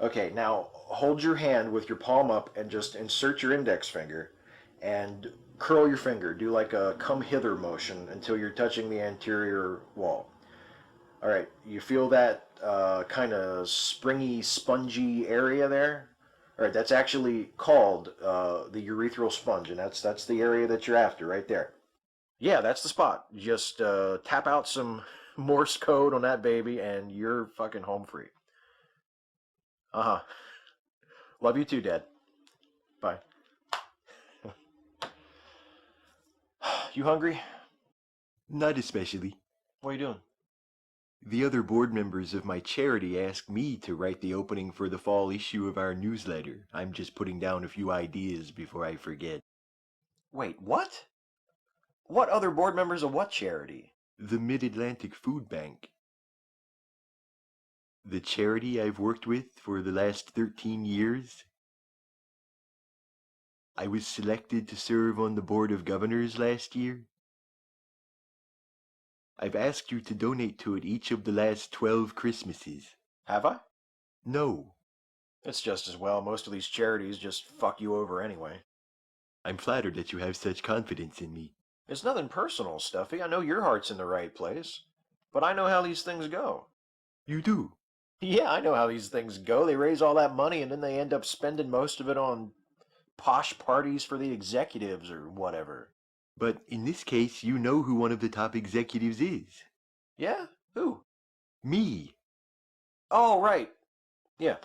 Okay, now hold your hand with your palm up and just insert your index finger and curl your finger. Do like a come hither motion until you're touching the anterior wall. All right, you feel that kind of springy, spongy area there? All right, that's actually called the urethral sponge, and that's the area that you're after right there. Yeah, that's the spot. Just tap out some Morse code on that baby, and you're fucking home free. Uh huh. Love you too, Dad. Bye. You hungry? Not especially. What are you doing? The other board members of my charity asked me to write the opening for the fall issue of our newsletter. I'm just putting down a few ideas before I forget. Wait, what? What other board members of what charity? The Mid-Atlantic Food Bank. The charity I've worked with for the last 13 years. I was selected to serve on the Board of Governors last year. I've asked you to donate to it each of the last 12 Christmases. Have I? No, It's just as well. Most of these charities just fuck you over anyway. I'm flattered that you have such confidence in me. It's nothing personal, Stuffy. I know your heart's in the right place. But I know how these things go. You do. Yeah, I know how these things go. They raise all that money and then they end up spending most of it on posh parties for the executives or whatever. But in this case, you know who one of the top executives is. Yeah? Who? Me. Oh, right. Yeah.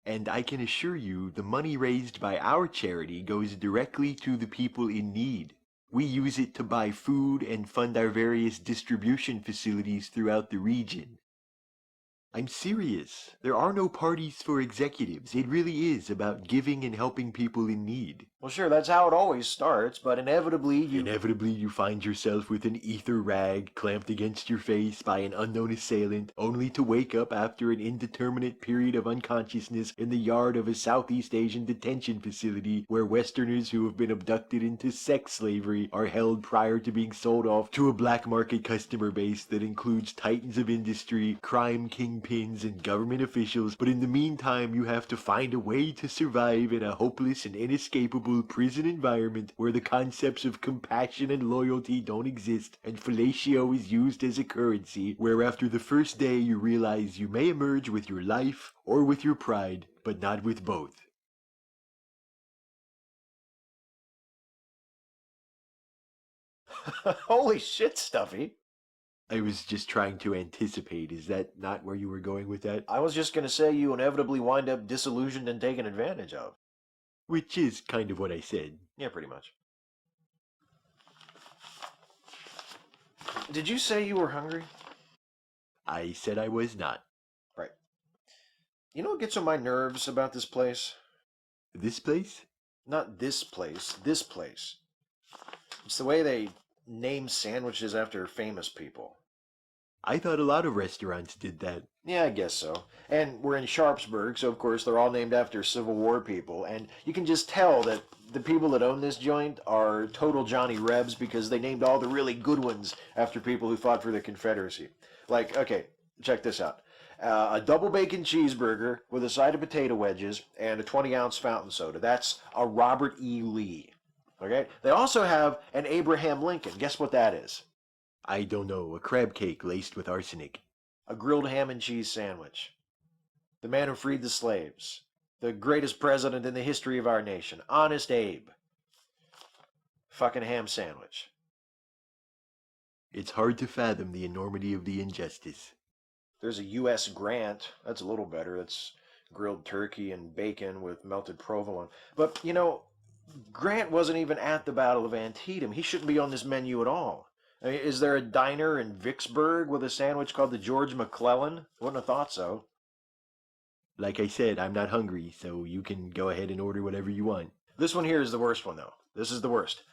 And I can assure you the money raised by our charity goes directly to the people in need. We use it to buy food and fund our various distribution facilities throughout the region. I'm serious. There are no parties for executives. It really is about giving and helping people in need. Well, sure, that's how it always starts, but inevitably Inevitably, you find yourself with an ether rag clamped against your face by an unknown assailant, only to wake up after an indeterminate period of unconsciousness in the yard of a Southeast Asian detention facility where Westerners who have been abducted into sex slavery are held prior to being sold off to a black market customer base that includes titans of industry, crime kingpins, and government officials. But in the meantime, you have to find a way to survive in a hopeless and inescapable prison environment where the concepts of compassion and loyalty don't exist, and fellatio is used as a currency, where after the first day you realize you may emerge with your life or with your pride, but not with both. Holy shit, Stuffy. I was just trying to anticipate. Is that not where you were going with that? I was just gonna say you inevitably wind up disillusioned and taken advantage of. Which is kind of what I said. Yeah, pretty much. Did you say you were hungry? I said I was not. Right. You know what gets on my nerves about this place? This place? Not this place, this place. It's the way they name sandwiches after famous people. I thought a lot of restaurants did that. Yeah, I guess so. And we're in Sharpsburg, so of course they're all named after Civil War people. And you can just tell that the people that own this joint are total Johnny Rebs because they named all the really good ones after people who fought for the Confederacy. Like, okay, check this out. A double bacon cheeseburger with a side of potato wedges and a 20-ounce fountain soda. That's a Robert E. Lee. Okay? They also have an Abraham Lincoln. Guess what that is? I don't know, a crab cake laced with arsenic. A grilled ham and cheese sandwich. The man who freed the slaves. The greatest president in the history of our nation. Honest Abe. Fucking ham sandwich. It's hard to fathom the enormity of the injustice. There's a U.S. Grant. That's a little better. That's grilled turkey and bacon with melted provolone. But, you know, Grant wasn't even at the Battle of Antietam. He shouldn't be on this menu at all. I mean, is there a diner in Vicksburg with a sandwich called the George McClellan? Wouldn't have thought so. Like I said, I'm not hungry, so you can go ahead and order whatever you want. This one here is the worst one, though. This is the worst.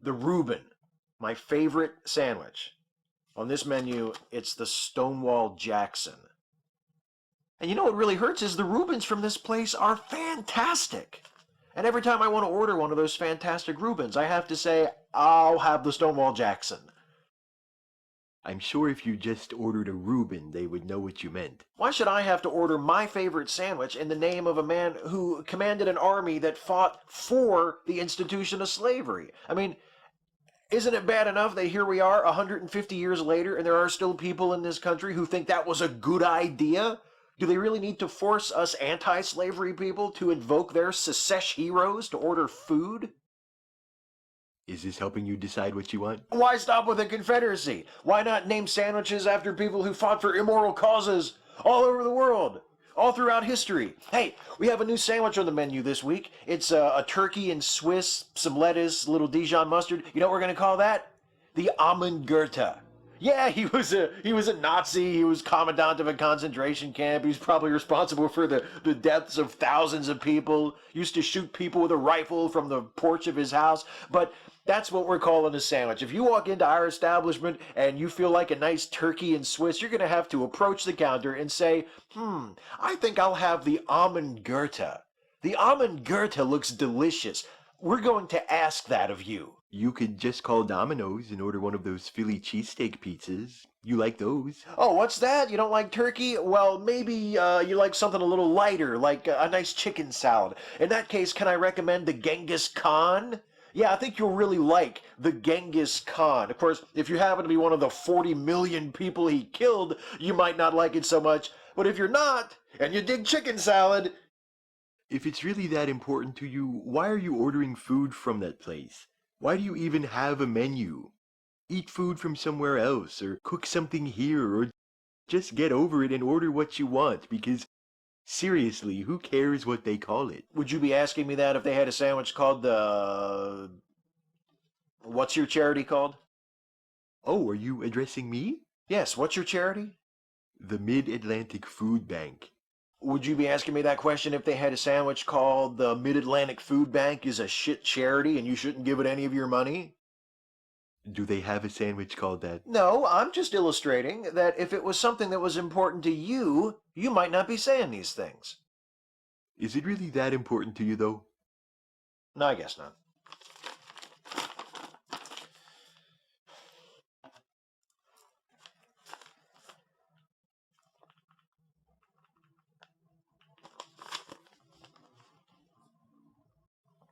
The Reuben, my favorite sandwich. On this menu, it's the Stonewall Jackson. And you know what really hurts is the Reubens from this place are fantastic. And every time I want to order one of those fantastic Reubens, I have to say, I'll have the Stonewall Jackson. I'm sure if you just ordered a Reuben, they would know what you meant. Why should I have to order my favorite sandwich in the name of a man who commanded an army that fought for the institution of slavery? I mean, isn't it bad enough that here we are 150 years later and there are still people in this country who think that was a good idea? Do they really need to force us anti-slavery people to invoke their secesh heroes to order food? Is this helping you decide what you want? Why stop with the Confederacy? Why not name sandwiches after people who fought for immoral causes all over the world, all throughout history? Hey, we have a new sandwich on the menu this week. It's a turkey and Swiss, some lettuce, a little Dijon mustard. You know what we're going to call that? The Almond Goethe. Yeah, he was a Nazi. He was commandant of a concentration camp. He's probably responsible for the deaths of thousands of people. Used to shoot people with a rifle from the porch of his house. But that's what we're calling a sandwich. If you walk into our establishment and you feel like a nice turkey and Swiss, you're going to have to approach the counter and say, I think I'll have the Almond Goethe. The Almond Goethe looks delicious. We're going to ask that of you. You could just call Domino's and order one of those Philly cheesesteak pizzas. You like those? Oh, what's that? You don't like turkey? Well, maybe you like something a little lighter, like a nice chicken salad. In that case, can I recommend the Genghis Khan? Yeah, I think you'll really like the Genghis Khan. Of course, if you happen to be one of the 40 million people he killed, you might not like it so much. But if you're not, and you dig chicken salad... If it's really that important to you, why are you ordering food from that place? Why do you even have a menu? Eat food from somewhere else, or cook something here, or just get over it and order what you want, because seriously, who cares what they call it? Would you be asking me that if they had a sandwich called the... What's your charity called? Oh, are you addressing me? Yes, what's your charity? The Mid-Atlantic Food Bank. Would you be asking me that question if they had a sandwich called the Mid-Atlantic Food Bank is a shit charity and you shouldn't give it any of your money? Do they have a sandwich called that? No, I'm just illustrating that if it was something that was important to you, you might not be saying these things. Is it really that important to you, though? No, I guess not.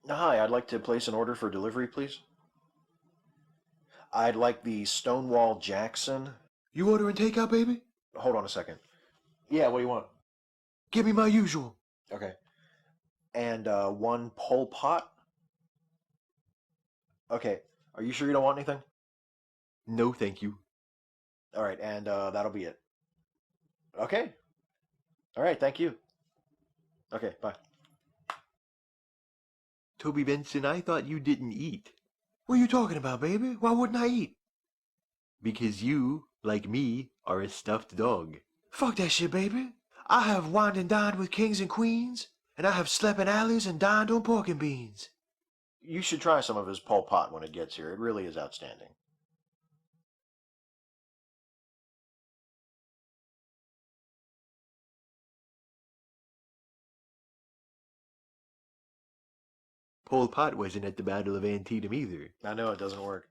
Hi, I'd like to place an order for delivery, please. I'd like the Stonewall Jackson. You ordering takeout, baby? Hold on a second. Yeah, what do you want? Give me my usual. Okay. And one Pol Pot? Okay. Are you sure you don't want anything? No, thank you. All right, and that'll be it. Okay. All right, thank you. Okay, bye. Toby Benson, I thought you didn't eat. What are you talking about, baby? Why wouldn't I eat? Because you, like me, are a stuffed dog. Fuck that shit, baby. I have wined and dined with kings and queens, and I have slept in alleys and dined on pork and beans. You should try some of his Pol Pot when it gets here. It really is outstanding. Pol Pot wasn't at the Battle of Antietam either. I know it doesn't work.